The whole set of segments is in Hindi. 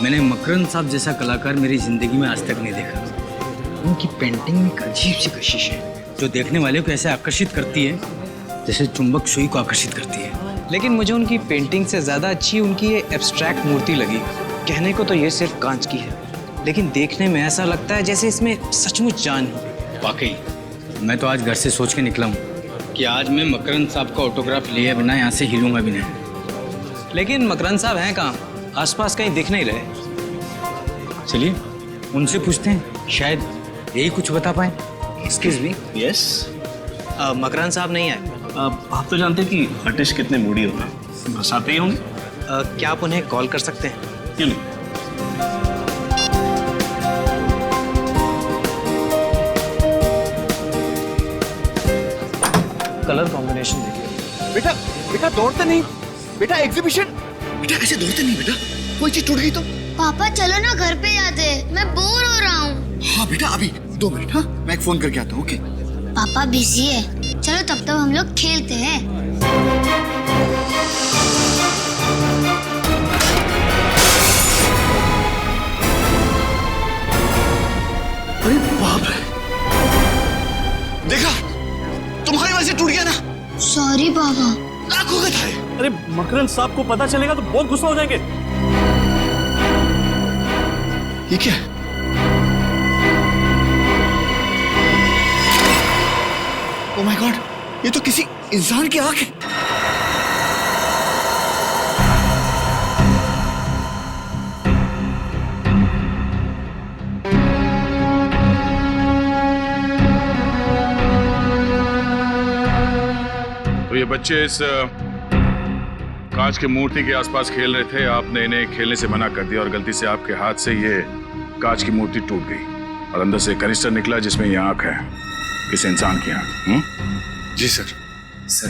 मैंने मकरंद साहब जैसा कलाकार मेरी जिंदगी में आज तक नहीं देखा। उनकी पेंटिंग में एक अजीब सी कशिश है जो देखने वाले को ऐसे आकर्षित करती है जैसे चुंबक सुई को आकर्षित करती है। लेकिन मुझे उनकी पेंटिंग से ज़्यादा अच्छी उनकी ये एब्स्ट्रैक्ट मूर्ति लगी। कहने को तो ये सिर्फ कांच की है, लेकिन देखने में ऐसा लगता है जैसे इसमें सचमुच जान हो। वाकई मैं तो आज घर से सोच के निकला हूँ कि आज मैं मकरंद साहब का ऑटोग्राफ लिए बिना यहाँ से हिलूंगा भी नहीं। लेकिन मकरंद साहब हैं कहाँ? आसपास कहीं दिख नहीं रहे। चलिए उनसे पूछते हैं, शायद यही कुछ बता पाए। Excuse me. यस। मकरंद साहब नहीं आए। आप तो जानते हैं कि आर्टिस्ट कितने मूडी होते हैं, बस आते ही होंगे। क्या आप उन्हें कॉल कर सकते हैं? क्यों नहीं। कलर कॉम्बिनेशन देखिए। बेटा बेटा दौड़ते नहीं बेटा, एग्जीबिशन। बेटा ऐसे दौड़ते नहीं बेटा, कोई चीज टूट गई तो। पापा चलो ना घर पे जाते हैं, मैं बोर हो रहा हूँ। हाँ बेटा अभी 2 मिनट। हाँ मैं एक फोन करके आता हूँ। ओके पापा बिजी है, चलो तब तक हम लोग खेलते हैं। अरे बाप रे, देखा तुम्हारी वजह से टूट गया ना। सॉरी पापा। आंखों का था ये। अरे मकरंद साहब को पता चलेगा तो बहुत गुस्सा हो जाएंगे। ये क्या है? ओह माय गॉड, ये तो किसी इंसान की आंख है। तो ये बच्चे इस कांच की मूर्ति के आसपास खेल रहे थे, आपने इन्हें खेलने से मना कर दिया और गलती से आपके हाथ से ये कांच की मूर्ति टूट गई और अंदर से कनिस्टर निकला जिसमें ये आंख है, किसी इंसान की आंख। जी सर। सर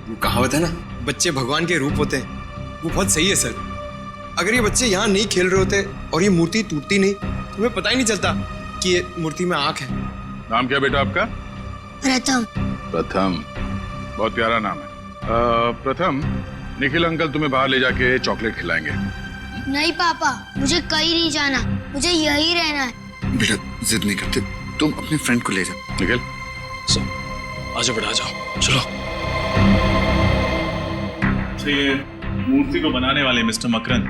वो कहावत है ना, बच्चे भगवान के रूप होते हैं, वो बहुत सही है सर। अगर ये बच्चे यहाँ नहीं खेल रहे होते और ये मूर्ति टूटती नहीं तो हमें पता ही नहीं चलता कि ये मूर्ति में आंख है। नाम क्या बेटा आपका? प्रथम। प्रथम, बहुत प्यारा नाम है। प्रथम, निखिल अंकल तुम्हें बाहर ले जाके चॉकलेट खिलाएंगे। नहीं पापा, मुझे कहीं नहीं जाना, मुझे यही रहना है। बेटा जिद नहीं करते, तुम अपने फ्रेंड को ले जाओ। निखिल आजा बेटा, आ जाओ, चलो। ये मूर्ति को बनाने वाले मिस्टर मकरंद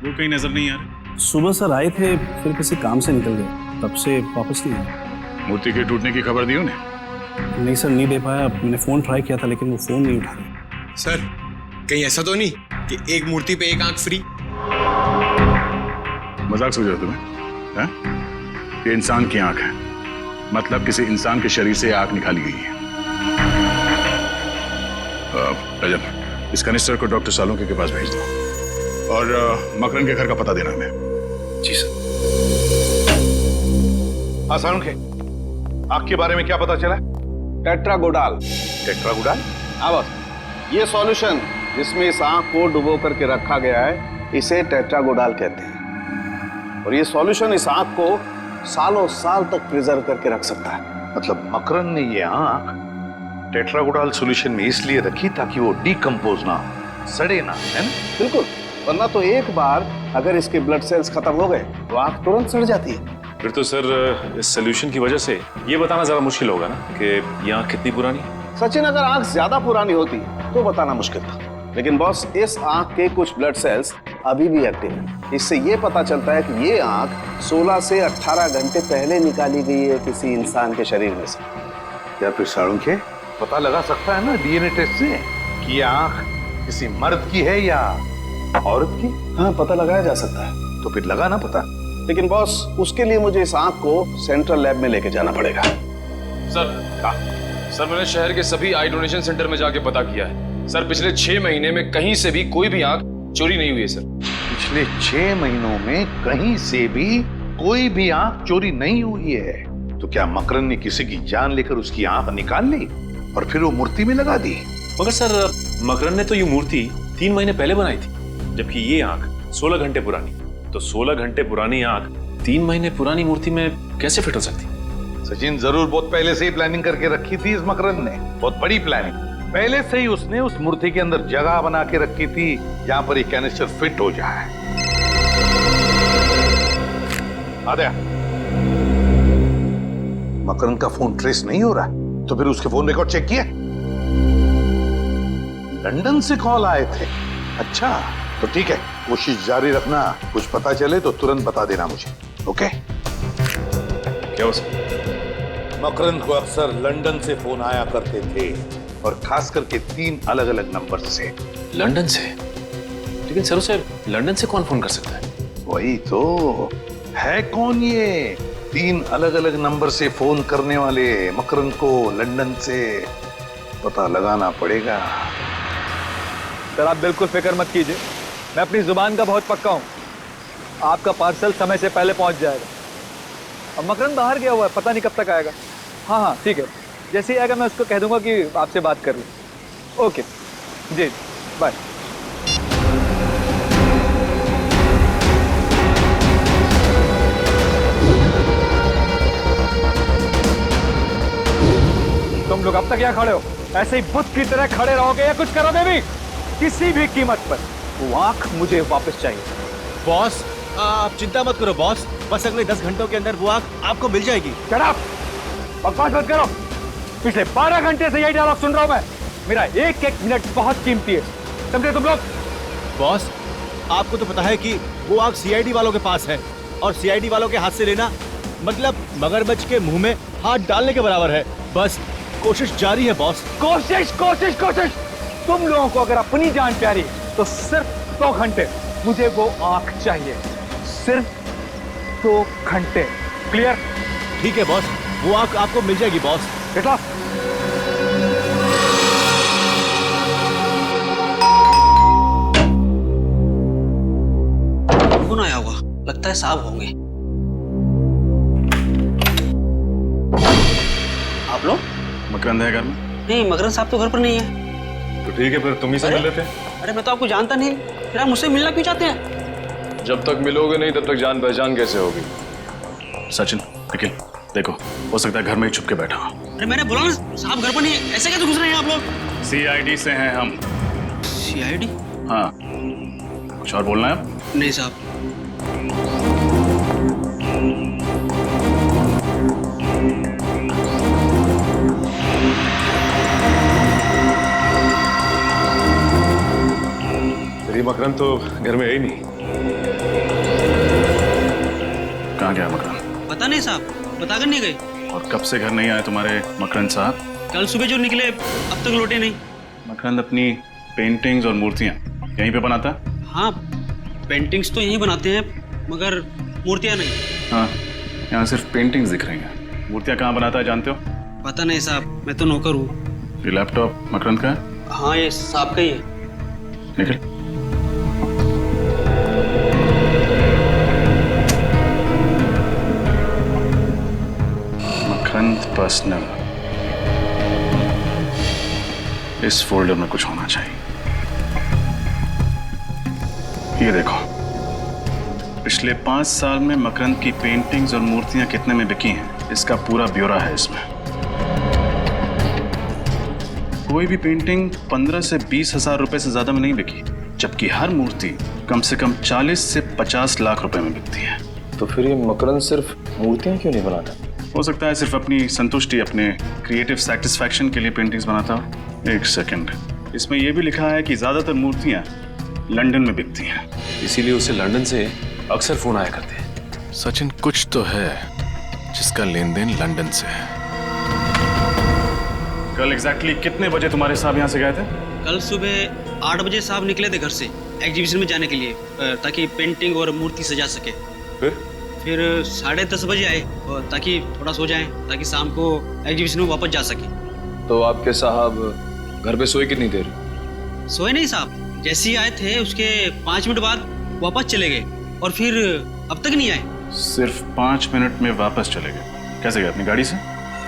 वो कहीं नजर नहीं आ रहे। सुबह सर आए थे, फिर किसी काम से निकल गए, तब से वापस नहीं आए। मूर्ति के टूटने की खबर दी उन्हें? नहीं सर, नहीं दे पाया। मैंने फोन ट्राई किया था लेकिन वो फोन नहीं उठा रहे। सर कहीं ऐसा तो नहीं कि एक मूर्ति पे एक आंख फ्री? मजाक समझ रहे हो तुम्हें? हैं? ये इंसान की आंख है, मतलब किसी इंसान के शरीर से आंख निकाली गई है। रजन, इस कनिस्टर को डॉक्टर सालुंखे के पास भेज दो और मकरंद के घर का पता देना हमें। जी सर। हाँ सालुंखे, आंख के बारे में क्या पता चला? टेट्रागोडाल। टेट्रागोडाल? हाँ बस, ये सॉल्यूशन जिसमें इस आंख को डुबो करके रखा गया है इसे टेट्रागोडाल कहते हैं। और ये सॉल्यूशन इस आंख को सालों साल तक प्रिजर्व करके रख सकता है। मतलब मकरंद ने ये आंख टेट्रागोडाल सॉल्यूशन में इसलिए रखी ताकि वो डिकम्पोज ना हो, सड़े ना, है ना? बिल्कुल, वरना तो एक बार अगर इसके ब्लड सेल्स खत्म हो गए तो आंख तुरंत सड़ जाती है। फिर तो सर इस सोल्यूशन की वजह से ये बताना जरा मुश्किल होगा ना कि ये आंख कितनी पुरानी। सचिन, अगर आंख ज्यादा पुरानी होती तो बताना मुश्किल था, लेकिन बॉस इस आंख के कुछ ब्लड सेल्स अभी भी एक्टिव हैं। इससे ये पता चलता है कि ये आंख 16 से 18 घंटे पहले निकाली गई है किसी इंसान के शरीर में से। या फिर सालुंखे पता लगा सकता है ना डीएनए टेस्ट से कि ये आंख किसी मर्द की है या औरत की? हाँ, पता लगाया जा सकता है। तो फिर लगा ना पता। लेकिन बॉस उसके लिए मुझे इस आंख को सेंट्रल लैब में लेके जाना पड़ेगा। सर मैंने शहर के सभी आई डोनेशन सेंटर में जाके पता किया है सर, पिछले 6 महीने में कहीं से भी कोई भी आंख चोरी नहीं हुई है सर। पिछले 6 महीनों में कहीं से भी कोई भी आंख चोरी नहीं हुई है? तो क्या मकरंद ने किसी की जान लेकर उसकी आंख निकाल ली और फिर वो मूर्ति में लगा दी? मगर सर मकरंद ने तो ये मूर्ति 3 महीने पहले बनाई थी, जबकि ये आंख 16 घंटे पुरानी। तो 16 घंटे पुरानी आंख 3 महीने पुरानी मूर्ति में कैसे फिट हो सकती? सचिन, जरूर बहुत पहले से ही प्लानिंग करके रखी थी इस मकरंद ने, बहुत बड़ी प्लानिंग। पहले से ही उसने उस मूर्ति के अंदर जगह बना के रखी थी जहां पर ये कैनिस्टर फिट हो जाए। आद्या, मकरंद का फोन ट्रेस नहीं हो रहा, तो फिर उसके फोन रिकॉर्ड चेक किए? लंदन से कॉल आए थे। अच्छा, तो ठीक है, कोशिश जारी रखना। कुछ पता चले तो तुरंत बता देना मुझे। ओके? क्या हो मकरंद को अक्सर लंदन से फोन आया करते थे, और खास करके 3 अलग-अलग नंबर से। लंदन से? लेकिन सर, उसे लंदन से कौन फोन कर सकता है? वही तो है, कौन ये 3 अलग-अलग नंबर से फोन करने वाले? मकरंद को लंदन से पता लगाना पड़ेगा। सर आप बिल्कुल फिक्र मत कीजिए, मैं अपनी जुबान का बहुत पक्का हूँ। आपका पार्सल समय से पहले पहुंच जाएगा। अब मकरंद बाहर गया हुआ है, पता नहीं कब तक आएगा। हाँ ठीक है, जैसे ही आएगा मैं उसको कह दूंगा कि आपसे बात कर ले। ओके जी, बाय। तुम लोग अब तक यहाँ खड़े हो, ऐसे ही बुत की तरह खड़े रहोगे या कुछ करोगे भी? किसी भी कीमत पर वो आंख मुझे वापस चाहिए। बॉस आप चिंता मत करो बॉस, बस अगले 10 घंटों के अंदर वो आंख आपको मिल जाएगी। Shut up! बकवास मत करो। पिछले 12 घंटे से यही डायलॉग सुन रहा हूं मैं। मेरा एक एक मिनट बहुत कीमती है, समझे तुम लोग? बॉस आपको तो पता है कि वो आग सीआईडी वालों के पास है, और सीआईडी वालों के हाथ से लेना मतलब मगरमच्छ के मुंह में हाथ डालने के बराबर है। बस कोशिश जारी है बॉस। कोशिश कोशिश कोशिश! तुम लोगों को अगर अपनी जान प्यारी तो सिर्फ 2 घंटे मुझे वो आंख चाहिए, सिर्फ 2 घंटे। क्लियर? ठीक है बॉस, वो आंख आपको मिल जाएगी बॉस। Get lost. कौन आया होगा? लगता है साहब होंगे। आप लोग? मकरंद है घर में? नहीं, मकरंद साहब तो घर पर नहीं है। तो ठीक है, फिर तुम ही से मिल लेते हैं। अरे मैं तो आपको जानता नहीं, फिर आप मुझसे मिलना क्यों चाहते हैं? जब तक मिलोगे नहीं तब तक जान पहचान कैसे होगी? सचिन, निखिल, देखो, हो सकता है घर में ही छुप के बैठा हूँ। अरे मैंने बोला ना साहब घर पर नहीं है, ऐसे कैसे घुस रहे हैं आप लोग? सीआईडी से हैं हम। सीआईडी? हाँ, कुछ और बोलना है आप? नहीं साहब। मकरंद तो घर में है ही नहीं। कहाँ गया मकरंद? पता नहीं साहब, बताकर नहीं गए। और कब से घर नहीं आए तुम्हारे मकरंद साहब? कल सुबह जो निकले अब तक लौटे नहीं। मकरंद अपनी पेंटिंग्स और मूर्तियाँ यहीं पे बनाता है? हाँ, पेंटिंग्स तो यहीं बनाते हैं, मगर मूर्तियाँ नहीं। हाँ, यहाँ सिर्फ पेंटिंग्स दिख रही हैं। मूर्तियाँ कहाँ बनाता है जानते हो? पता नहीं साहब, मैं तो नौकर हूँ। ये लैपटॉप मकरंद का है? हाँ, ये साहब का ही है। निखिल, पर्सनल, इस फोल्डर में कुछ होना चाहिए। ये देखो, पिछले 5 साल में मकरंद की पेंटिंग्स और मूर्तियां कितने में बिकी हैं, इसका पूरा ब्यौरा है इसमें। कोई भी पेंटिंग 15 से 20 हजार रुपए से ज्यादा में नहीं बिकी, जबकि हर मूर्ति कम से कम 40 से 50 लाख रुपए में बिकती है। तो फिर ये मकरंद सिर्फ मूर्तियां क्यों नहीं बनाता? हो सकता है सिर्फ अपनी संतुष्टि, अपने क्रिएटिव सेटिस्फैक्शन के लिए पेंटिंग्स बनाता हो। एक सेकंड, इसमें यह भी लिखा है कि ज्यादातर मूर्तियां लंदन में बिकती हैं, इसीलिए उसे लंदन से अक्सर फोन आया करते हैं। सचिन, कुछ तो है जिसका लेन देन लंदन से है। कल एग्जैक्टली कितने बजे तुम्हारे साहब यहाँ से गए थे? कल सुबह 8 बजे साहब निकले थे घर से एग्जीबिशन में जाने के लिए, ताकि पेंटिंग और मूर्ति सजा सके। फिर 10:30 बजे आए, और ताकि थोड़ा सो जाएं, ताकि शाम को एग्जीबिशन में वापस जा सके। तो आपके साहब घर पे सोए कितनी देर? सोए नहीं साहब, जैसे ही आए थे उसके 5 मिनट बाद वापस चले गए, और फिर अब तक नहीं आए। सिर्फ 5 मिनट में वापस चले गए? कैसे गए, अपनी गाड़ी से?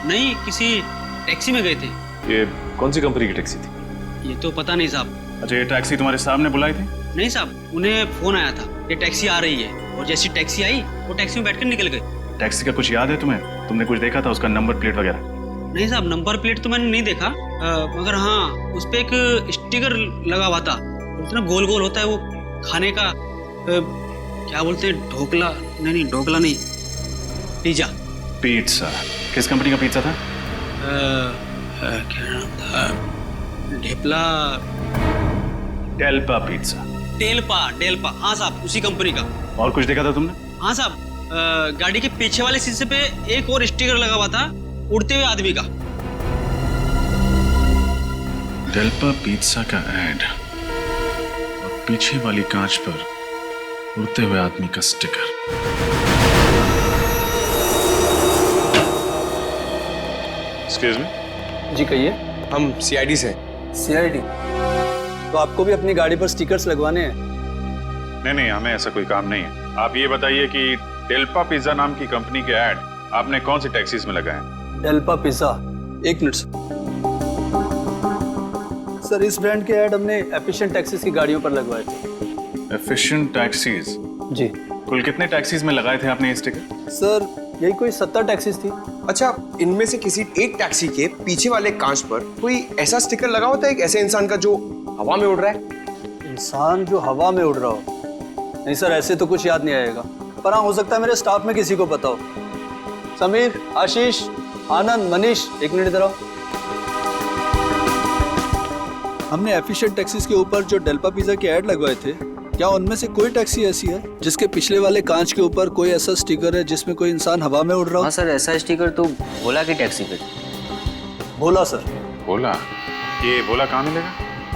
नहीं, किसी टैक्सी में गए थे। ये कौन सी कंपनी की टैक्सी थी? ये तो पता नहीं साहब। अच्छा, ये टैक्सी तुम्हारे साहब ने बुलाई थी? नहीं साहब, उन्हें फोन आया था ये टैक्सी आ रही है, और जैसी टैक्सी आई वो टैक्सी में बैठकर निकल गए। टैक्सी का कुछ याद है तुम्हें? तुमने कुछ देखा था, उसका नंबर प्लेट वगैरह? नहीं साहब, नंबर प्लेट तो मैंने नहीं देखा, मगर हाँ उस पे एक स्टिकर लगा हुआ था, इतना गोल गोल होता है वो खाने का, क्या बोलते हैं, ढोकला नहीं, ढोकला नहीं, पिज्जा। पिज्जा किस कंपनी का पिज्जा था? क्या नाम था, ढेपला, डेल्पा पिज्जा। डेल्पा, हाँ साहब, उसी कंपनी का। और कुछ देखा था तुमने? हाँ साहब, गाड़ी के पीछे वाले शीशे पे एक और स्टिकर लगा हुआ था उड़ते हुए आदमी का। डेल्पा पिज्जा का ऐड और पीछे वाली कांच पर उड़ते हुए आदमी का स्टिकर। Excuse me. जी कहिए। हम सीआईडी से। सीआईडी? तो आपको भी अपनी गाड़ी पर स्टिकर्स लगवाने हैं? नहीं, हमें ऐसा कोई काम नहीं है। आप ये बताइए कि डेल्पा पिज्जा नाम की कंपनी के ऐड आपने कौन सी टैक्सीज में लगाए? डेल्पा पिज्जा, एक मिनट सर, इस ब्रांड के ऐड हमने एफिशिएंट टैक्सीज की गाड़ियों पर लगवाए थे। Efficient taxis? जी। कुल कितने टैक्सीज में लगाए थे आपने ये स्टिकर? सर यही कोई 70 टैक्सीज थी। अच्छा, इनमें से किसी एक टैक्सी के पीछे वाले कांच पर कोई ऐसा स्टिकर लगा होता है एक ऐसे इंसान का जो हवा में उड़ रहा है? इंसान जो हवा में उड़ रहा हो? नहीं सर, ऐसे तो कुछ याद नहीं आएगा, पर हाँ हो सकता है मेरे स्टाफ में किसी को पता हो। समीर, आशीष, आनंद, मनीष, एक मिनट इधर आओ। हमने एफिशिएंट टैक्सीज के ऊपर जो डेल्पा पिज्जा के ऐड लगवाए थे, क्या उनमें से कोई टैक्सी ऐसी है जिसके पिछले वाले कांच के ऊपर कोई ऐसा स्टिकर है जिसमें कोई इंसान हवा में उड़ रहा हो? हाँ सर, ऐसा स्टिकर तो भोला की टैक्सी पे। भोला सर? भोला? ये भोला कहाँ मिलेगा?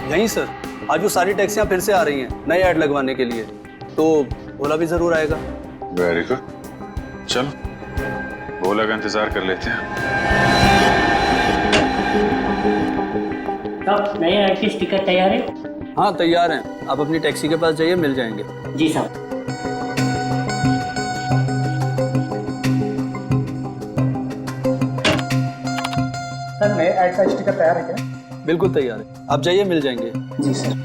यहीं सर, आज वो सारी टैक्सियां फिर से आ रही हैं नए ऐड लगवाने के लिए, तो भोला भी जरूर आएगा। वेरी गुड, चलो भोला का इंतजार कर लेते हैं। साहब, नए ऐड के स्टिकर तैयार है? हाँ तैयार हैं, आप अपनी टैक्सी के पास जाइए, मिल जाएंगे। जी साहब। सर, नए ऐड का स्टिकर तैयार है क्या? बिल्कुल तैयार है, आप जाइए, मिल जाएंगे। जी सर।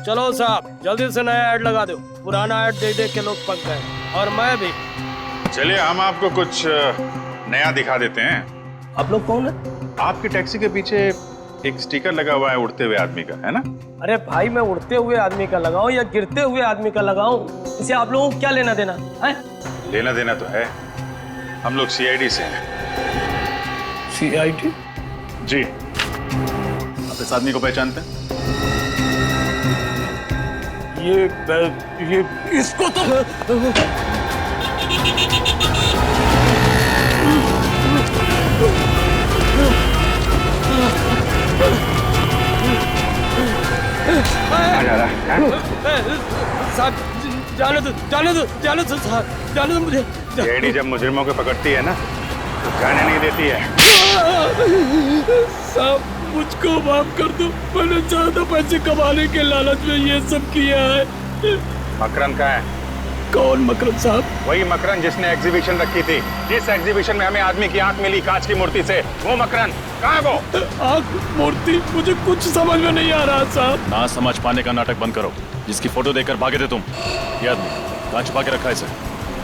चलो साहब, जल्दी से नया ऐड लगा दो, पुराना ऐड देख देख के लोग पक गए, और मैं भी। चलिए हम आपको कुछ नया दिखा देते हैं। आप लोग कौन है? आपकी टैक्सी के पीछे एक स्टिकर लगा हुआ है उड़ते हुए आदमी का, है ना? अरे भाई, मैं उड़ते हुए आदमी का लगाऊं या गिरते हुए आदमी का लगाऊं, इसे आप लोगों को क्या लेना देना है? लेना देना तो है, हम लोग सीआईडी से हैं। सीआईडी? जी। आप इस आदमी को पहचानते हैं? ये इसको तो साहब, जाने दो साहब, जाने दो मुझे। सीआईडी जब मुजरिमों को पकड़ती है ना, तो जाने नहीं देती है। साहब, मुझको माफ कर दो, मैंने ज्यादा पैसे कमाने के लालच में ये सब किया है। मकरन कहाँ है? कौन मकरन साहब? वही मकरन जिसने एग्जीबिशन रखी थी, जिस एग्जीबिशन में हमें आदमी की आंख मिली कांच की मूर्ति से, वो मकरन कहाँ है? वो आंख मूर्ति? मुझे कुछ समझ में नहीं आ रहा साहब। ना समझ पाने का नाटक बंद करो, जिसकी फोटो देखकर भागे थे तुम, ये आदमी कहाँ छुपा के रखा है इसे?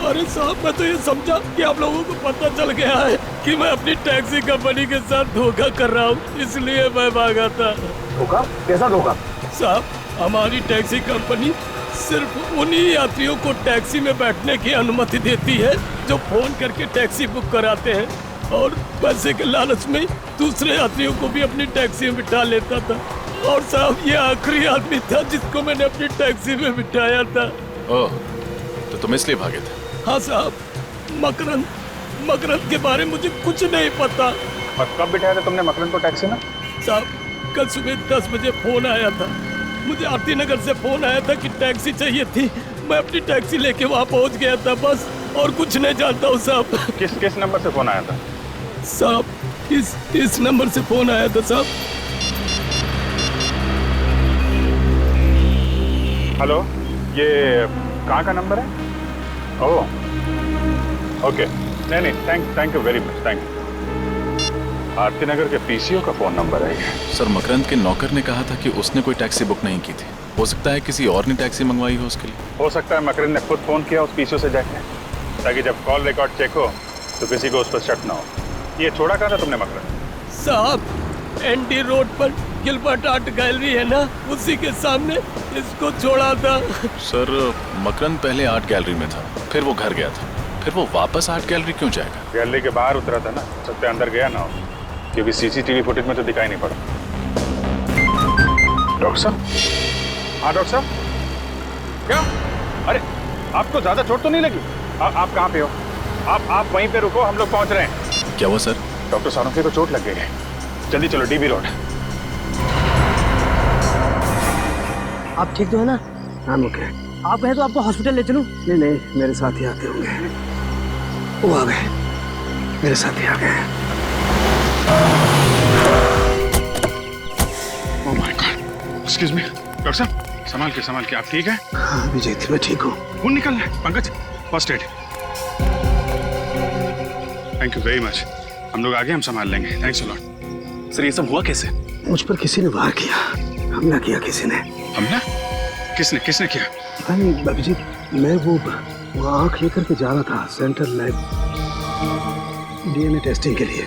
अरे साहब, मैं तो ये समझा कि आप लोगों को पता चल गया है कि मैं अपनी टैक्सी कंपनी के साथ धोखा कर रहा हूँ, इसलिए मैं भागा था। धोखा? कैसा धोखा? साहब, हमारी टैक्सी कंपनी सिर्फ उन्हीं यात्रियों को टैक्सी में बैठने की अनुमति देती है जो फोन करके टैक्सी बुक कराते हैं, और पैसे के लालच में दूसरे यात्रियों को भी अपनी टैक्सी में बिठा लेता था। और साहब, ये आखिरी आदमी था जिसको मैंने अपनी टैक्सी में बिठाया था। ओह, तो तुम इसलिए भागे थे? हाँ साहब, मकरन के बारे में मुझे कुछ नहीं पता। कब बिठाया था तुमने मकरन को टैक्सी में? साहब, कल सुबह 10 बजे फोन आया था, मुझे आरती नगर से फोन आया था कि टैक्सी चाहिए थी। मैं अपनी टैक्सी लेके वहाँ पहुँच गया था, बस, और कुछ नहीं जानता हूँ साहब। किस नंबर से फोन आया था? साहब, इस नंबर से फोन आया था साहब। हेलो, ये कहाँ का नंबर है? ओह, ओके, नहीं, thank you very much, thank you. Aarti Nagar के पीसीओ का फोन नंबर है ये। सर, मकरंद के नौकर ने कहा था कि उसने कोई टैक्सी बुक नहीं की थी, हो सकता है किसी और ने टैक्सी मंगवाई हो उसके लिए। हो सकता है मकरंद ने खुद फोन किया उस पीसीओ से जाके, ताकि जब कॉल रिकॉर्ड चेक हो तो किसी को उस पर शक ना हो। ये छोड़ा कहाँ था तुमने मकरंद? साहब, एनडी रोड पर गिलबर्ट आर्ट गैलरी है ना, उसी के सामने इसको छोड़ा था। सर मकरंद पहले आर्ट गैलरी में था, फिर वो घर गया था, फिर वो वापस आर्ट गैलरी क्यों जाएगा? गैलरी के बाहर उतरा था ना, सकते अंदर गया ना हो, क्योंकि सीसीटीवी फुटेज में तो दिखाई नहीं पड़ा। डॉक्टर साहब? हाँ डॉक्टर साहब, क्या? अरे आपको ज्यादा चोट तो नहीं लगी? आप कहाँ पे हो? आप वहीं पे रुको, हम लोग पहुंच रहे हैं। क्या हुआ सर? डॉक्टर सारों को चोट लग गई है, जल्दी चलो डीबी रोड। आप ठीक तो है ना? हाँ ओके। आप कहें तो आपको हॉस्पिटल ले चलूं? नहीं नहीं, मेरे साथ ही आते होंगे। वो आ गए, मेरे साथ ही आ गए। Oh my God, excuse me doctor साहब, संभाल के, आप ठीक है? हाँ विजय, मैं ठीक हूँ। खून निकल रहा है। Pankaj, first aid. Thank you very much, हम लोग आगे हम संभाल लेंगे, थैंक्स अ लॉट। सर ये सब हुआ कैसे? मुझ पर किसी ने वार किया, हमला किया किसी ने। हमला? किसने किया? पता नहीं अभिजीत, मैं वो आँख लेकर के जा रहा था सेंट्रल लैब डीएनए टेस्टिंग के लिए।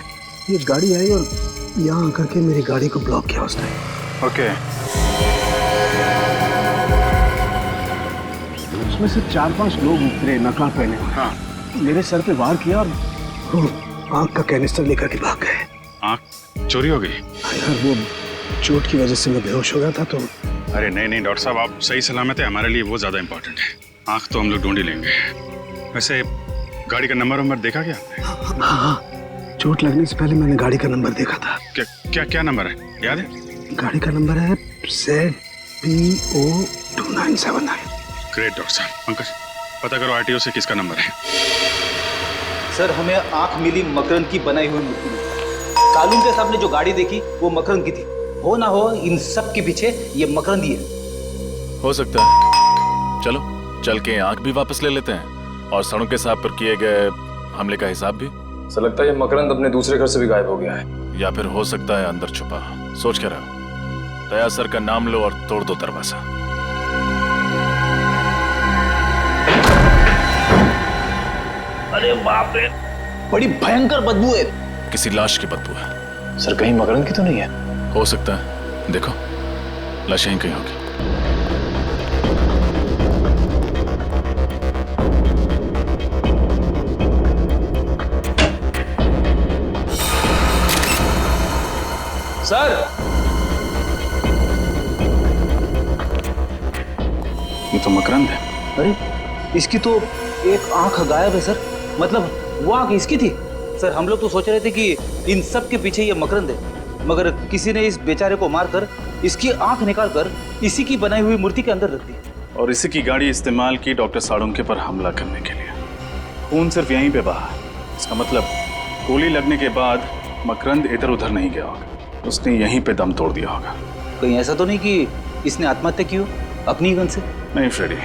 ये गाड़ी आई और यहाँ आकर के मेरी गाड़ी को ब्लॉक किया उसने। ओके। उसमें से 4-5 लोग उतरे नकाब पहने हुए। हाँ। मेरे सर पे वार किया और आँख का कैनिस्टर लेकर के भाग गए। आँख चोरी हो गई? यार वो चोट की वजह से मैं बेहोश हो गया था तो। अरे नहीं डॉक्टर साहब, आप सही सलामत है, हमारे लिए वो ज्यादा इम्पोर्टेंट है। आँख तो हम लोग ढूंढ ही लेंगे। वैसे गाड़ी का नंबर देखा क्या आपने? हाँ, चोट लगने से पहले मैंने गाड़ी का नंबर देखा था। क्या नंबर है, याद है? गाड़ी का नंबर है ZPO 2979। ग्रेट डॉक्टर साहब। पंकज, पता करो आरटीओ से किसका नंबर है। सर हमें आंख मिली मकरंद की बनाई हुई मूर्ति में। कालून के सामने जो गाड़ी देखी वो मकरंद की थी। हो ना हो इन सब के पीछे ये मकरंद ही है। हो सकता है। चलो चल के आंख भी वापस ले लेते हैं और सड़क के साहब पर किए गए हमले का हिसाब भी। सर लगता है ये मकरंद अपने दूसरे घर से भी गायब हो गया है। या फिर हो सकता है अंदर छुपा। सोच क्या रहे हो? दया सर का नाम लो और तोड़ दो दरवाजा। अरे बाप रे, बड़ी भयंकर बदबू है। किसी लाश की बदबू है। सर कहीं मकरंद की तो नहीं है? हो सकता है, देखो लाश यहीं कहीं होगी। सर ये तो मकरंद है। अरे इसकी तो एक आंख गायब है सर, मतलब वो आंख इसकी थी। सर हम लोग तो सोच रहे थे कि इन सब के पीछे ये मकरंद है, मगर किसी ने इस बेचारे को मारकर इसकी आंख निकालकर इसी की बनाई हुई मूर्ति के अंदर रख दी। और इसी की गाड़ी इस्तेमाल की डॉक्टर साड़ुंके पर हमला करने के लिए। खून सिर्फ यहीं पे बहा। इसका मतलब गोली लगने के बाद मकरंद इधर उधर नहीं गया होगा, उसने यहीं पे दम तोड़ दिया होगा। कहीं ऐसा तो नहीं कि इसने आत्महत्या की हो अपनी गन से? नहीं फ्रेडी,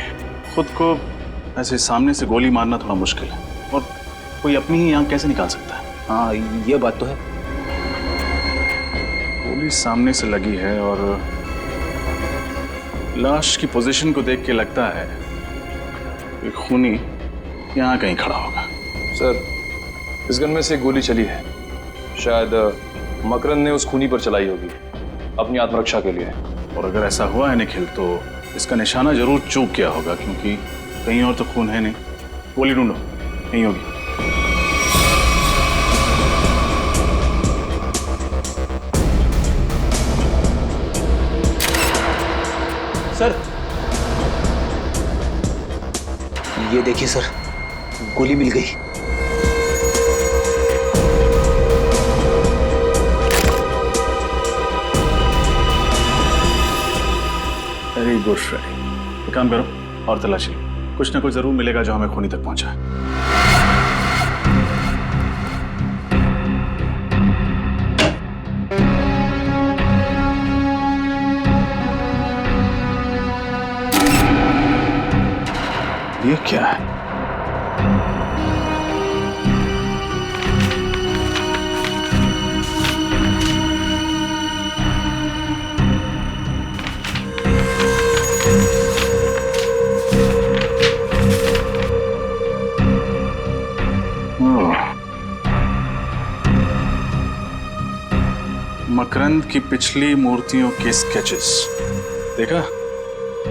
खुद को ऐसे सामने से गोली मारना थोड़ा मुश्किल है, और कोई अपनी ही आंख कैसे निकाल सकता है? हाँ ये बात तो है। गोली सामने से लगी है और लाश की पोजीशन को देख के लगता है कि खूनी यहाँ कहीं खड़ा होगा। सर इस गन में से गोली चली है, शायद मकरंद ने उस खूनी पर चलाई होगी अपनी आत्मरक्षा के लिए। और अगर ऐसा हुआ है निखिल, तो इसका निशाना जरूर चूक किया होगा, क्योंकि कहीं और तो खून है नहीं। गोली ढूंढो, नहीं होगी। सर ये देखिए सर, गोली मिल गई। वेरी गुड फ्रेडी, एक काम करो और तलाशी लो, कुछ ना कुछ जरूर मिलेगा जो हमें खूनी तक पहुंचाए। ये क्या है? मकरंद की पिछली मूर्तियों के स्केचेस देखा?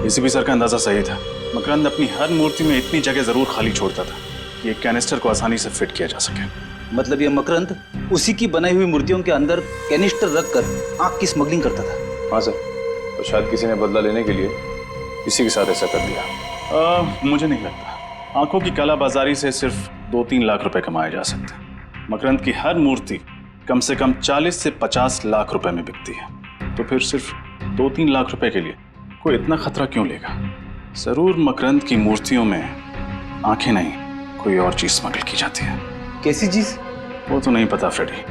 एसीपी सर का अंदाजा सही था। मकरंद अपनी हर मूर्ति में इतनी जगह जरूर खाली छोड़ता था कि एक कैनिस्टर को आसानी से फिट किया जा सके। मतलब ये मकरंद उसी की बनाई हुई मूर्तियों के अंदर कैनिस्टर रखकर आग की स्मगलिंग करता था। हाँ सर, और शायद किसी ने बदला लेने के लिए इसी के साथ ऐसा कर दिया। मुझे नहीं लगता। आंखों की कालाबाजारी से सिर्फ 2-3 लाख रुपए कमाए जा सकते हैं। मकरंद की हर मूर्ति कम से कम 40 से 50 लाख रुपए में बिकती है, तो फिर सिर्फ 2-3 लाख रुपए के लिए कोई इतना खतरा क्यों लेगा? जरूर मकरंद की मूर्तियों में आंखें नहीं, कोई और चीज स्मगल की जाती है। कैसी चीज? वो तो नहीं पता फ्रेडी,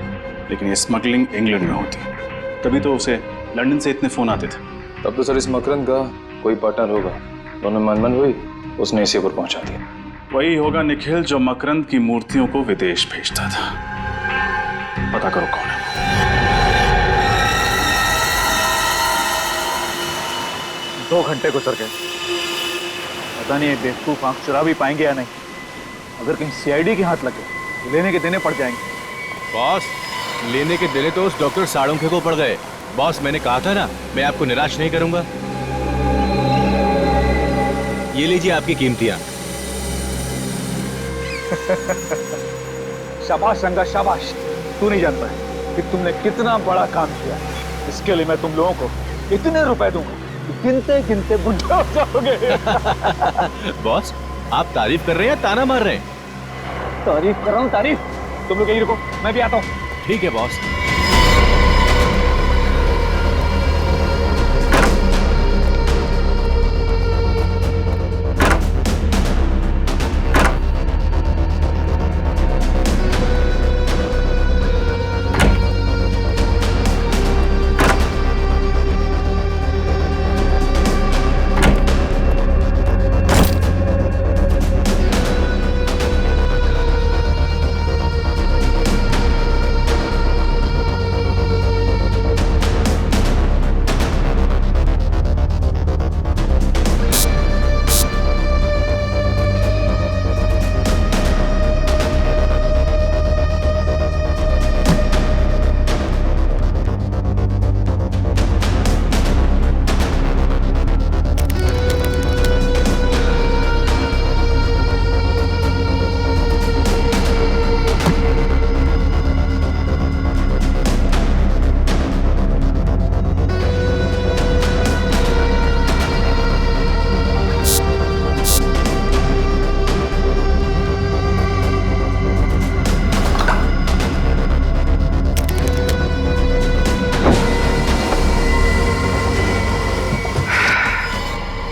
लेकिन ये स्मगलिंग इंग्लैंड में होती है, तभी तो उसे लंदन से इतने फोन आते थे। तब तो सर इस मकरंद का कोई पार्टनर होगा, दोनों मनमन हुई, उसने इसी पर पहुंचा दिया। वही होगा निखिल जो मकरंद की मूर्तियों को विदेश भेजता था। पता करो कौन है। 2 घंटे गुजर गए, पता नहीं ये बेवकूफ आंख चुरा भी पाएंगे या नहीं। अगर कहीं सीआईडी के हाथ लगे तो लेने के देने पड़ जाएंगे। बॉस, लेने के देने तो उस डॉक्टर साड़ुंखे को पड़ गए। बॉस, मैंने कहा था ना, मैं आपको निराश नहीं करूंगा। ये लीजिए आपकी कीमतियां। शाबाश रंगा, शाबाश। तू नहीं जानता है कि तुमने कितना बड़ा काम किया। इसके लिए मैं तुम लोगों को इतने रुपए दूंगा कि गिनते गिनते बुढ़े हो जाओगे। बॉस, आप तारीफ कर रहे हैं या ताना मार रहे हैं? तारीफ कर रहा हूँ, तारीफ। तुम लोग यहीं रुको, मैं भी आता हूँ। ठीक है बॉस।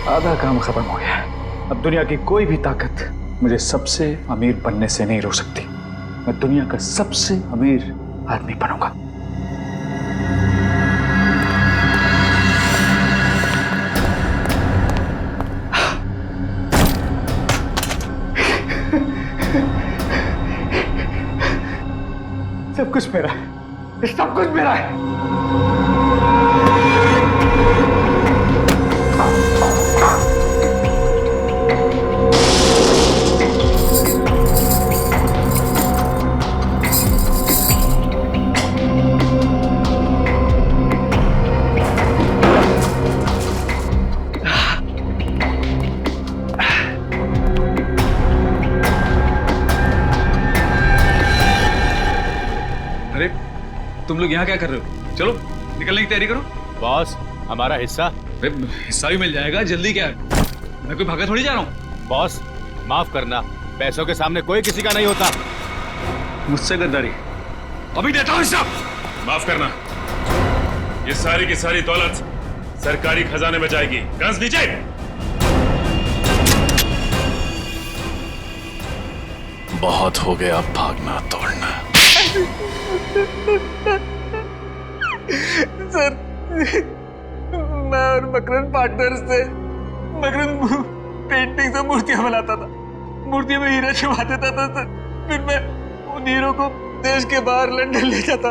आधा काम खत्म हो गया। अब दुनिया की कोई भी ताकत मुझे सबसे अमीर बनने से नहीं रोक सकती। मैं दुनिया का सबसे अमीर आदमी बनूंगा। सब कुछ मेरा है, सब कुछ मेरा है। तुम लोग यहाँ क्या कर रहे हो? चलो निकलने की तैयारी करो। बॉस, हमारा हिस्सा? हिस्सा भी मिल जाएगा, जल्दी क्या है? मैं कोई भागा थोड़ी जा रहा हूँ। बॉस, माफ करना, पैसों के सामने कोई किसी का नहीं होता। मुझसे गद्दारी, अभी देता हूँ हिस्सा। माफ करना, ये सारी की सारी दौलत सरकारी खजाने में जाएगी। गन्स नीचे। बहुत हो गया भागना तोड़ना। सर, मैं और मकरंद पार्टनर्स थे। मकरंद पेंटिंग से मूर्तियां बनाता था, मूर्तियों में हीरा छुपा देता था सर। फिर मैं उन हीरो को देश के बाहर लंदन ले जाता,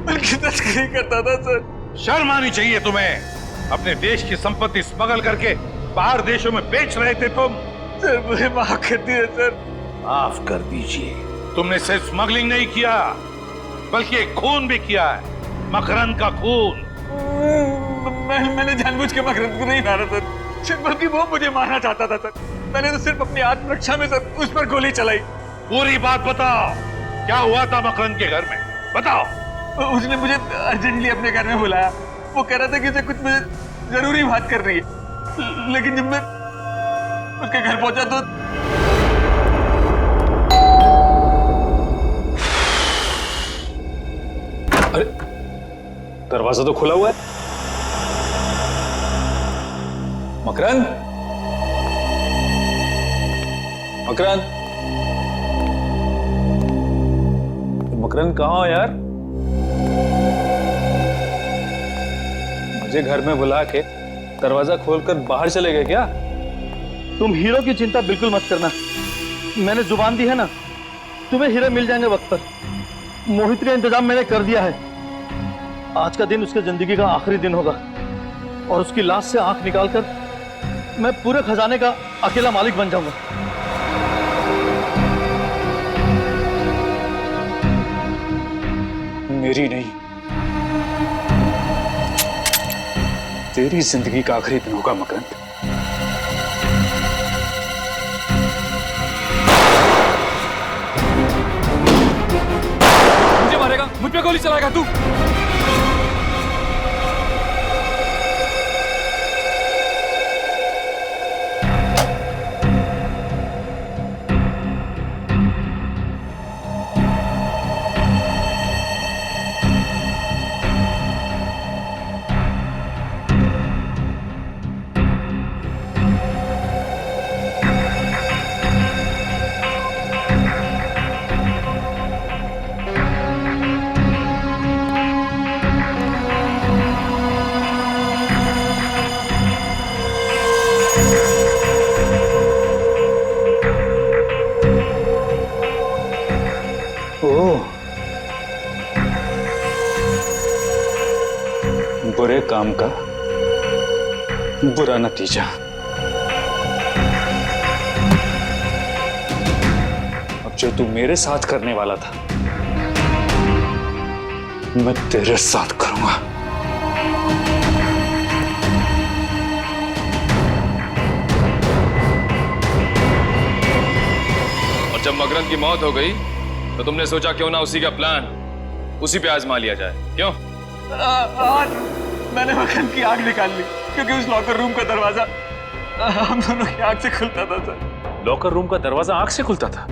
उनकी तस्करी करता था सर। शर्म आनी चाहिए तुम्हें। अपने देश की संपत्ति स्मगल करके बाहर देशों में बेच रहे थे तुम। सर मुझे माफ कर दिए सर। माफ कर दीजिए। तुमने सिर्फ स्मगलिंग नहीं किया, बल्कि एक खून भी किया है। मकरंद का खून। मैंने जानबूझ के मकरंद को नहीं मारा सर, बल्कि वो मुझे मारना चाहता था सर। मैंने तो सिर्फ अपनी आत्मरक्षा में सर उस पर गोली चलाई। पूरी बात बताओ, क्या हुआ था मकरंद के घर में, बताओ। उसने मुझे अर्जेंटली अपने घर में बुलाया। वो कह रहा था कि उसे कुछ मुझे जरूरी बात करनी है, लेकिन जब मैं उसके घर पहुंचा तो अरे दरवाजा तो खुला हुआ है। मकरंद, मकरंद, मकरंद कहाँ हो यार? मुझे घर में बुला के दरवाजा खोलकर बाहर चले गए क्या? तुम हीरो की चिंता बिल्कुल मत करना। मैंने जुबान दी है ना, तुम्हें हीरे मिल जाएंगे वक्त पर। मोहित का इंतजाम मैंने कर दिया है। आज का दिन उसके जिंदगी का आखिरी दिन होगा और उसकी लाश से आंख निकालकर मैं पूरे खजाने का अकेला मालिक बन जाऊंगा। मेरी नहीं, तेरी जिंदगी का आखिरी दिन होगा मकरंद। मुझे मारेगा, मुझ पे गोली चलाएगा तू? बुरे काम का बुरा नतीजा। अब जो तू मेरे साथ करने वाला था, मैं तेरे साथ करूंगा। और जब मकरंद की मौत हो गई तो तुमने सोचा क्यों ना उसी का प्लान उसी पे आजमा लिया जाए। क्यों? आज मैंने मकरंद की आग निकाल ली, क्योंकि उस लॉकर रूम का दरवाजा हम दोनों की आग से खुलता था सर। लॉकर रूम का दरवाजा आंख से खुलता था?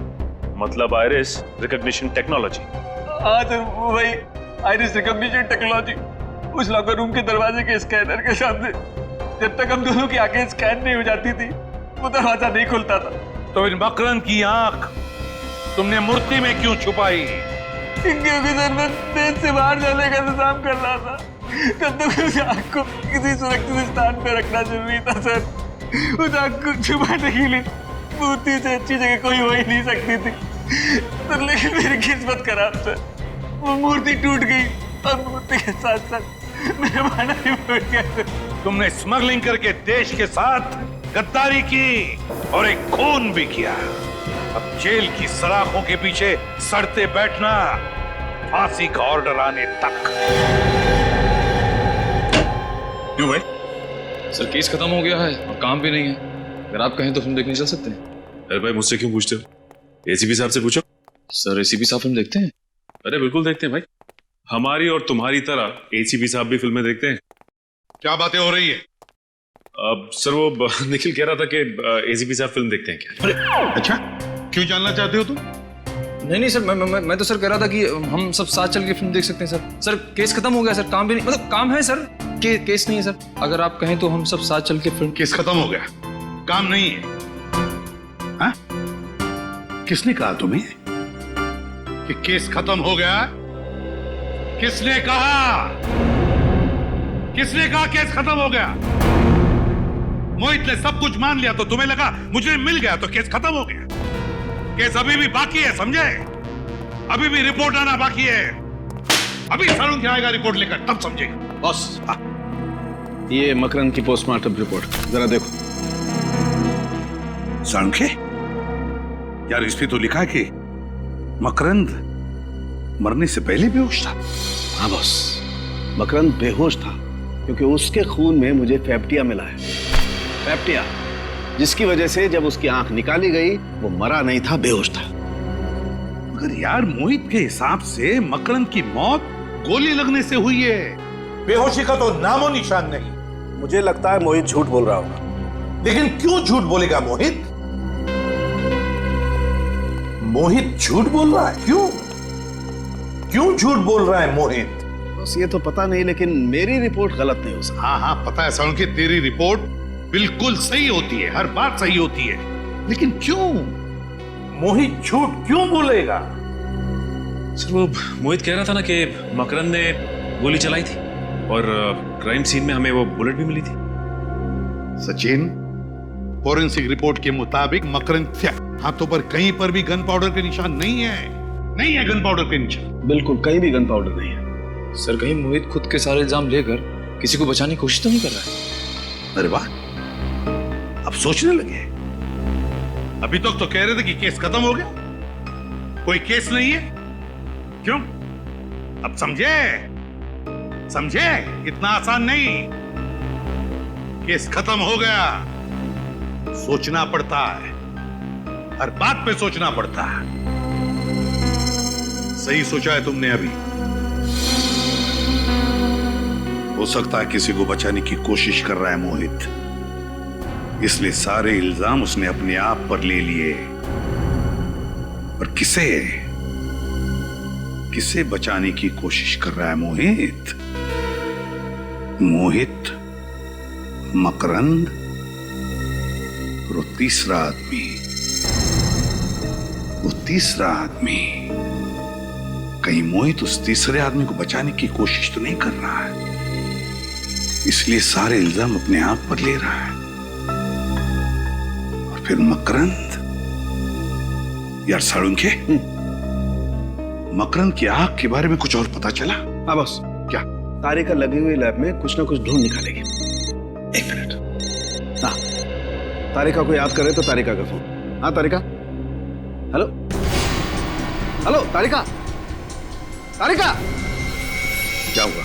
मतलब आइरिस रिकॉग्निशन टेक्नोलॉजी। आज वही आइरिस रिकॉग्निशन टेक्नोलॉजी उस लॉकर रूम के दरवाजे के स्कैनर के सामने जब तक हम दोनों की आंखें स्कैन नहीं हो जाती थी, वो दरवाजा नहीं खुलता था। तो इन मकरंद की आंख तुमने मूर्ति में क्यों छुपाई? क्योंकि सर मैं देश से बाहर जाने का इंतजाम कर रहा था। तब तक उस आग को किसी सुरक्षित स्थान पर रखना जरूरी था सर। उस आग को छुपाने के लिए मूर्ति से अच्छी जगह कोई हो ही नहीं सकती थी सर, लेकिन मेरी किस्मत खराब सर। वो मूर्ति टूट गई और मूर्ति के साथ साथ मेरा माना भी फूट गया सर। तुमने स्मगलिंग करके देश के साथ गद्दारी की और एक खून भी किया। अब जेल की सलाखों के पीछे सड़ते बैठना, फांसी का ऑर्डर आने तक। क्यों भाई? सर केस खत्म हो गया है और काम भी नहीं है। अगर आप कहें तो फिल्म देखने चल सकते हैं। अरे भाई मुझसे क्यों पूछते हो? एसीपी साहब से पूछो। सर एसीपी साहब फिल्म देखते हैं? अरे बिल्कुल देखते हैं भाई। हमारी और तुम्हारी तरह एसीपी साहब भी फिल्में देखते हैं। क्या बातें हो रही है? सर वो निखिल कह रहा था कि एसीपी साहब फिल्म देखते हैं क्या? अरे अच्छा, क्यों जानना चाहते हो तुम? नहीं सर, मैं तो सर कह रहा था कि हम सब साथ चल के फिल्म देख सकते हैं सर। सर केस खत्म हो गया सर, काम भी नहीं, मतलब काम है सर, केस नहीं है सर। अगर आप कहें तो हम सब साथ चल के फिल्म। केस खत्म हो गया, काम नहीं है? हाँ? किसने कहा तुम्हें कि केस खत्म हो गया? किसने कहा? किसने कहा केस खत्म हो गया? मोहित ने सब कुछ मान लिया तो तुम्हें लगा मुझे मिल गया तो केस खत्म हो गया। केस अभी भी बाकी है, समझे? अभी भी रिपोर्ट आना बाकी है। अभी सारुंखे आएगा रिपोर्ट लेकर, तब समझेगा। बॉस, ये मकरंद की पोस्टमार्टम रिपोर्ट जरा देखो। सारुंखे? यार इस पे तो लिखा है कि मकरंद मरने से पहले बेहोश था। हाँ बॉस, मकरंद बेहोश था क्योंकि उसके खून में मुझे फैप्टिया मिला है। फैप्टिया, जिसकी वजह से जब उसकी आंख निकाली गई वो मरा नहीं था, बेहोश था। मगर यार मोहित के हिसाब से मकरंद की मौत गोली लगने से हुई है। बेहोशी का तो नामो निशान नहीं। मुझे लगता है मोहित झूठ बोल रहा होगा। लेकिन क्यों झूठ बोलेगा मोहित? मोहित झूठ बोल रहा है, क्यों झूठ बोल रहा है मोहित? बस ये तो पता नहीं, लेकिन मेरी रिपोर्ट गलत नहीं हो सकती। हाँ पता है साउंड की तेरी रिपोर्ट बिल्कुल सही होती है, हर बात सही होती है, लेकिन क्यों? मोहित झूठ क्यों बोलेगा? सर वो मोहित कह रहा था ना कि मकरंद ने गोली चलाई थी और क्राइम सीन में हमें वो बुलेट भी मिली थी। सचिन, फोरेंसिक रिपोर्ट के मुताबिक मकरंद के हाथों पर कहीं पर भी गन पाउडर के निशान नहीं है गन पाउडर के निशान। बिल्कुल कहीं भी गन पाउडर नहीं है। सर कहीं मोहित खुद के सारे इल्जाम लेकर किसी को बचाने की कोशिश तो नहीं कर रहा है? अरे वाह, अब सोचने लगे। अभी तक तो कह रहे थे कि केस खत्म हो गया, कोई केस नहीं है। क्यों? अब समझे इतना आसान नहीं। केस खत्म हो गया, सोचना पड़ता है, हर बात पे सोचना पड़ता है। सही सोचा है तुमने अभी। हो सकता है किसी को बचाने की कोशिश कर रहा है मोहित, इसलिए सारे इल्जाम उसने अपने आप पर ले लिए। और किसे बचाने की कोशिश कर रहा है मोहित? मकरंद और वो तीसरा आदमी। कहीं मोहित उस तीसरे आदमी को बचाने की कोशिश तो नहीं कर रहा है, इसलिए सारे इल्जाम अपने आप पर ले रहा है। और फिर मकरंद, यार साळुंखे, मकरंद की आंख के बारे में कुछ और पता चला? हाँ बस, क्या तारिका लगी हुई लैब में कुछ ना कुछ ढूंढ निकालेगी। एक मिनट। हाँ, तारिका को याद करे तो तारिका का फोन। हाँ तारिका, हेलो तारिका। क्या हुआ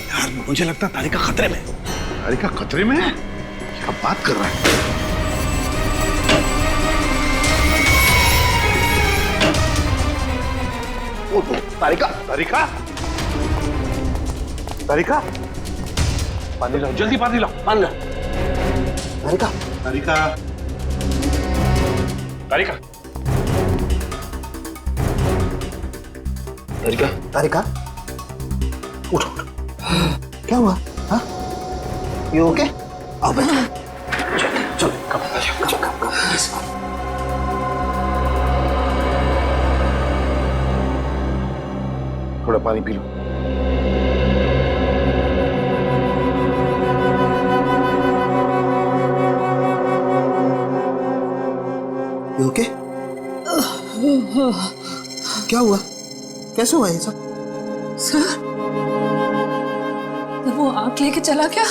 यार? मुझे लगता है तारिका खतरे में। तारिका खतरे में है? क्या बात कर रहा है? तारिका, पानी लाओ, जल्दी पानी लाओ। तारिका, उठो। क्या हुआ? हाँ? You okay? आओ बैठो। चलो, कम। थोड़ा पानी पी लो। You okay? क्या हुआ? कैसे हुआ ये सब? सर, वो आंख लेके चला गया।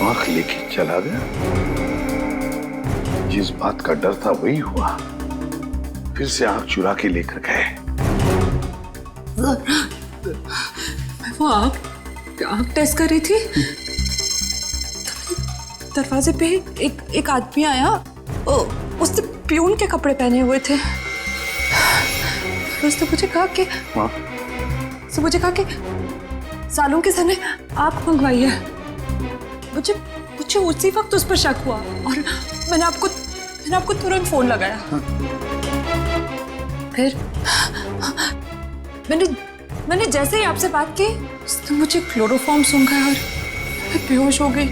आंख लेके चला गया? जिस बात का डर था वही हुआ। फिर से आंख चुरा के लेकर गए। मैं वो आंख टेस्ट कर रही थी, दरवाजे पे एक आदमी आया। उसने प्यून के कपड़े पहने हुए थे। उसने मुझे कहा कि सालों के सर ने आप मंगवाई है। मुझे उसी वक्त उस पर शक हुआ और मैंने आपको तुरंत फोन लगाया। फिर मैंने जैसे ही आपसे बात की, उसने मुझे क्लोरोफॉर्म सूंघा और मैं बेहोश हो गई।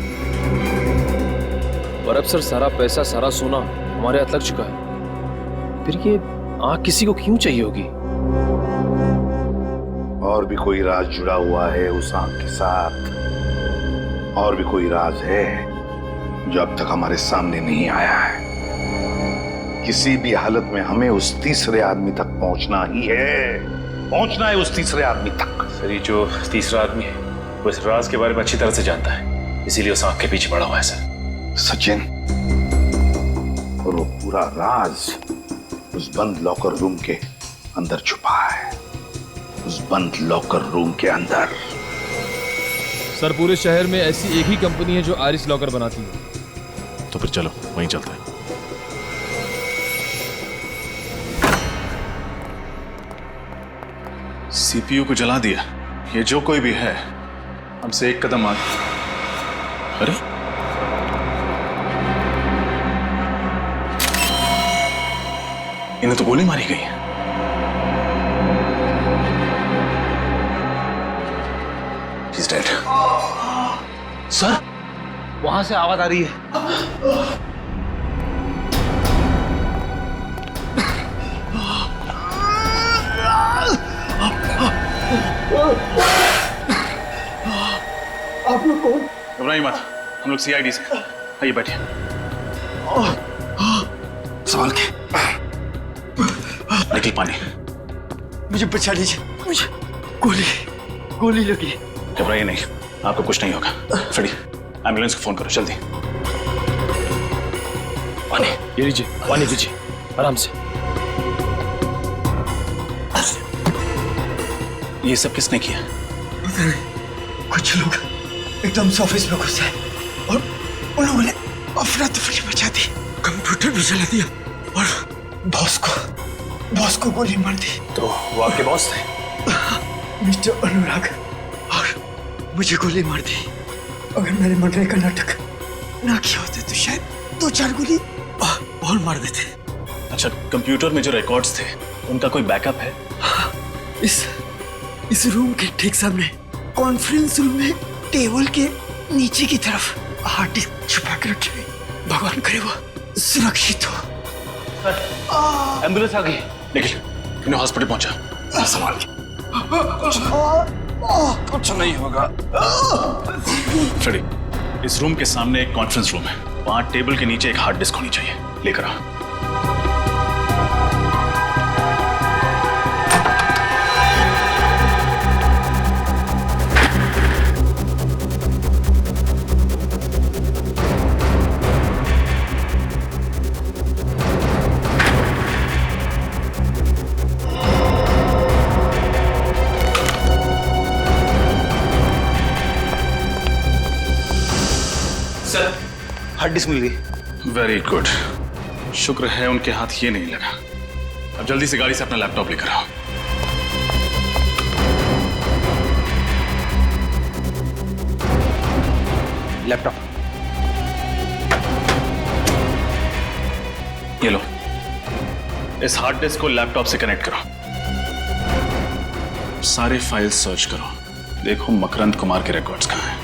और अब सर सारा पैसा, सारा सोना हमारे हाथ लग चुका है। फिर ये आंख किसी को क्यों चाहिए होगी? और भी कोई राज जुड़ा हुआ है उस आंख के साथ। और भी कोई राज है जो अब तक हमारे सामने नहीं आया है। किसी भी हालत में हमें उस तीसरे आदमी तक पहुंचना ही है। पहुंचना है उस तीसरे आदमी तक। सर ये जो तीसरा आदमी है वो इस राज के बारे में अच्छी तरह से जानता है, इसीलिए उस आंख के पीछे पड़ा हुआ है सर। सचिन, और वो पूरा राज उस बंद लॉकर रूम के अंदर छुपा है। उस बंद लॉकर रूम के अंदर। सर पूरे शहर में ऐसी एक ही कंपनी है जो आइरिस लॉकर बनाती है। तो फिर चलो वहीं चलते हैं। सीपीयू को जला दिया। ये जो कोई भी है हमसे एक कदम आगे। अरे इन्हें तो गोली मारी गई है। He's dead. सर वहां से आवाज आ रही है। आप लोग कौन? घबराइए मत, हम लोग सीआईडी से। आइए बैठिए। संभाल के। निकल पानी। मुझे बचा लीजिए, मुझे गोली लगी। घबराइए नहीं, आपको कुछ नहीं होगा। फ्रेडी एम्बुलेंस को फोन करो जल्दी। पानी ये लीजिए, पानी पीजिए आराम से। ये सब किसने किया? पता नहीं, कुछ लोग एकदम से ऑफिस में घुसे और उन लोगों ने अफरा तफरी मचा दी, कंप्यूटर भी जला दिया और बॉस को गोली मार दी। तो वो आपके बॉस थे? मिस्टर अनुराग, और मुझे गोली मार दी। अगर मैंने मरने का नाटक ना किया होता तो शायद 2-4 गोली और मार देते। अच्छा, कंप्यूटर में जो रिकॉर्ड्स थे उनका कोई बैकअप है? इस रूम के ठीक सामने कॉन्फ्रेंस रूम में टेबल के नीचे की तरफ हार्ड डिस्क छुपा के रखे हुए। भगवान करे वो सुरक्षित हो। एम्बुलेंस आ गई। निखिल इन्हें हॉस्पिटल पहुंचा। संभाल के। कुछ नहीं होगा। फ्रेडी इस रूम के सामने एक कॉन्फ्रेंस रूम है, वहां टेबल के नीचे एक हार्ड डिस्क होनी चाहिए। लेकर आ। हार्ड डिस्क मिल गई। वेरी गुड, शुक्र है उनके हाथ ये नहीं लगा। अब जल्दी से गाड़ी से अपना लैपटॉप लेकर आओ। लैपटॉप ये लो, इस हार्ड डिस्क को लैपटॉप से कनेक्ट करो। सारे फाइल्स सर्च करो, देखो मकरंद कुमार के रिकॉर्ड्स कहाँ हैं।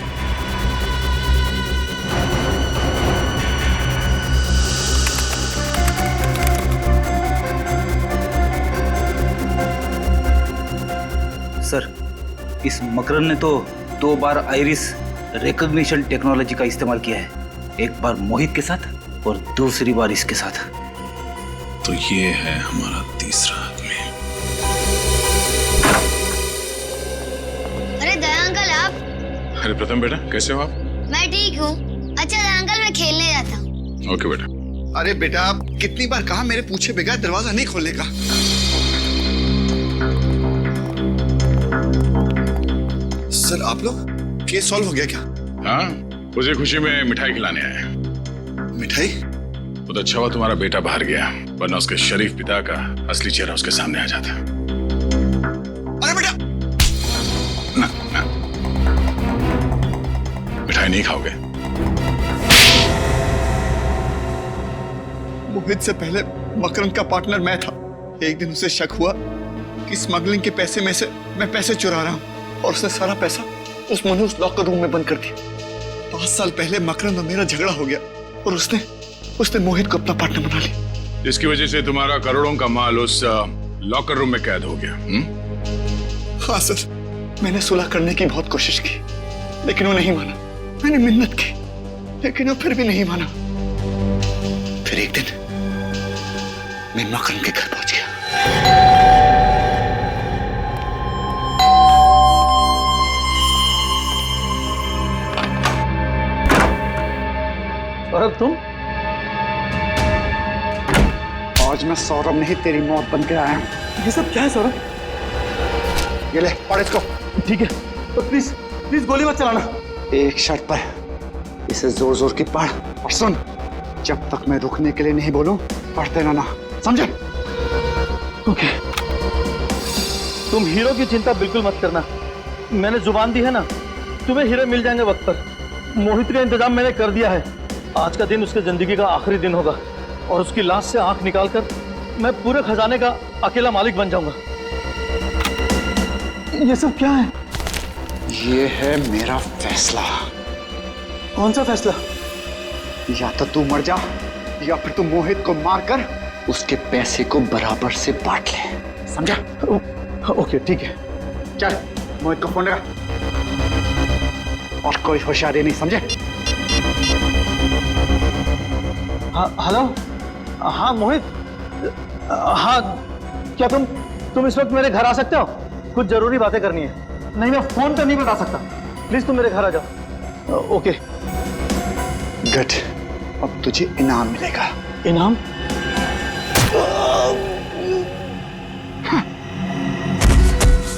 सर इस मकरंद ने तो 2 बार आइरिस रिकॉग्निशन टेक्नोलॉजी का इस्तेमाल किया है, एक बार मोहित के साथ और दूसरी बार इसके साथ। तो ये है हमारा तीसरा आदमी। अरे दया अंकल आप। अरे प्रथम बेटा कैसे हो आप? मैं ठीक हूँ। अच्छा दया अंकल मैं खेलने जाता हूँ। ओके बेटा। अरे बेटा आप कितनी बार कहा मेरे पूछे बगैर दरवाजा नहीं खोलने का। सर आप लोग केस सॉल्व हो गया क्या? हाँ, उसी खुशी में मिठाई खिलाने आए हैं। मिठाई? बहुत अच्छा हुआ तुम्हारा बेटा बाहर गया, वरना उसके शरीफ पिता का असली चेहरा उसके सामने आ जाता। अरे बेटा ना ना, मिठाई नहीं खाओगे? मोहित से पहले मकरंद का पार्टनर मैं था। एक दिन उसे शक हुआ कि स्मगलिंग के पैसे में से मैं पैसे चुरा रहा हूँ और उसने सारा पैसा उस मनुष्य लॉकर रूम में बंद कर दिया। 5 साल पहले मकरंद और मेरा झगड़ा हो गया और उसने मोहित को अपना पार्टनर बना लिया। इसकी वजह से तुम्हारा करोड़ों का माल उस लॉकर रूम में कैद हो गया। हाँ सर, मैंने सुलह करने की बहुत कोशिश की लेकिन वो नहीं माना। मैंने मिन्नत की लेकिन वो फिर भी नहीं माना। फिर एक दिन मैं मकरंद के घर पहुंच गया। सौरभ तुम? आज मैं सौरभ नहीं तेरी मौत बन के आया हूं। ये सब क्या है सौरभ? ये ले पढ़ इसको। ठीक है, तो प्लीज प्लीज गोली मत चलाना। एक शर्त पर, इसे जोर जोर की पढ़ और सुन, जब तक मैं रुकने के लिए नहीं बोलूं पढ़ते रहना, समझे? ओके। तुम हीरो की चिंता बिल्कुल मत करना, मैंने जुबान दी है ना, तुम्हें हीरो मिल जाएंगे वक्त पर। मोहित का इंतजाम मैंने कर दिया है। आज का दिन उसके जिंदगी का आखिरी दिन होगा और उसकी लाश से आंख निकालकर मैं पूरे खजाने का अकेला मालिक बन जाऊंगा। ये सब क्या है? ये है मेरा फैसला। कौन सा फैसला? या तो तू मर जा या फिर तू मोहित को मारकर उसके पैसे को बराबर से बांट ले, समझा? ओके ठीक है। चल मोहित को फोन लगा, और कोई होशियारी नहीं, समझे? हाँ हेलो, हाँ मोहित, हाँ क्या तुम इस वक्त मेरे घर आ सकते हो? कुछ जरूरी बातें करनी है। नहीं मैं फोन पे नहीं बता सकता, प्लीज तुम मेरे घर आ जाओ। ओके गुड, अब तुझे इनाम मिलेगा। इनाम?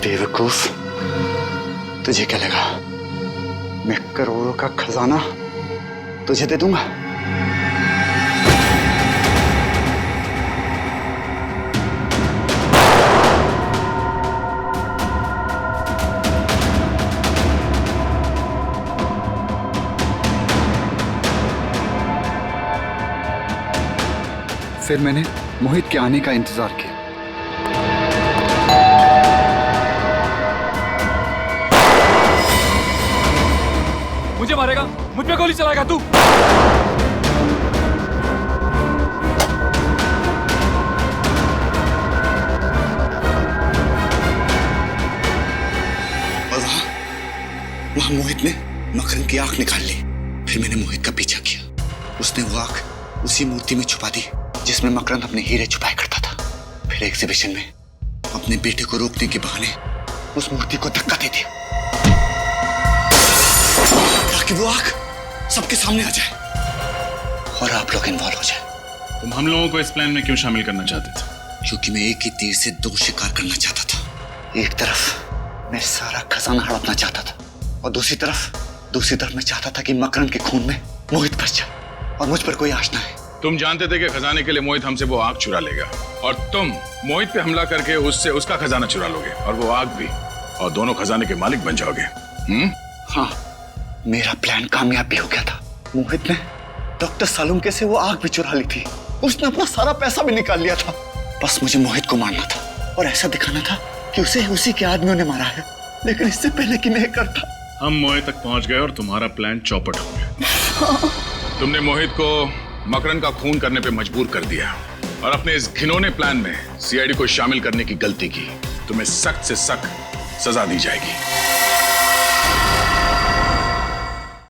बेवकूफ, तुझे क्या लगा मैं करोड़ों का खजाना तुझे दे दूंगा? फिर मैंने मोहित के आने का इंतजार किया। मुझे मारेगा, मुझ पे गोली चलाएगा तू? और वहां मोहित ने मकरंद की आंख निकाल ली। फिर मैंने मोहित का पीछा किया। उसने वो आंख उसी मूर्ति में छुपा दी जिसमें मकरंद अपने हीरे छुपाया करता था। फिर एग्जीबिशन में अपने बेटे को रोकने के बहाने उस मूर्ति को धक्का दे दिया ताकि वो आंख सबके सामने आ जाए और आप लोग इन्वॉल्व हो जाए। तुम हम लोगों को इस प्लान में क्यों शामिल करना चाहते थे? क्योंकि मैं एक ही तीर से दो शिकार करना चाहता था। एक तरफ मैं सारा खजाना हड़पना चाहता था और दूसरी तरफ मैं चाहता था कि मकरंद के खून में मोहित फंस जाए और मुझ पर कोई आश ना है। तुम जानते थे कि खजाने के लिए मोहित हमसे वो आग चुरा लेगा और तुम मोहित पे हमला करके उससे उसका खजाना चुरा लोगे और वो आग भी, और दोनों खजाने के मालिक बन जाओगे। हाँ, मेरा प्लान कामयाब भी हो गया था। मोहित ने डॉक्टर सालुंके से वो आग भी चुरा ली थी। उसने अपना सारा पैसा भी निकाल लिया था। बस मुझे मोहित को मारना था और ऐसा दिखाना था कि उसे उसी के आदमियों ने मारा है। लेकिन इससे पहले कि मैं करता, हम मोहित तक पहुंच गए और तुम्हारा प्लान चौपट हो गया। तुमने मोहित को मकरंद का खून करने पे मजबूर कर दिया और अपने इस घिनौने प्लान में सीआईडी को शामिल करने की गलती की। तुम्हें सख्त से सख्त सजा दी जाएगी।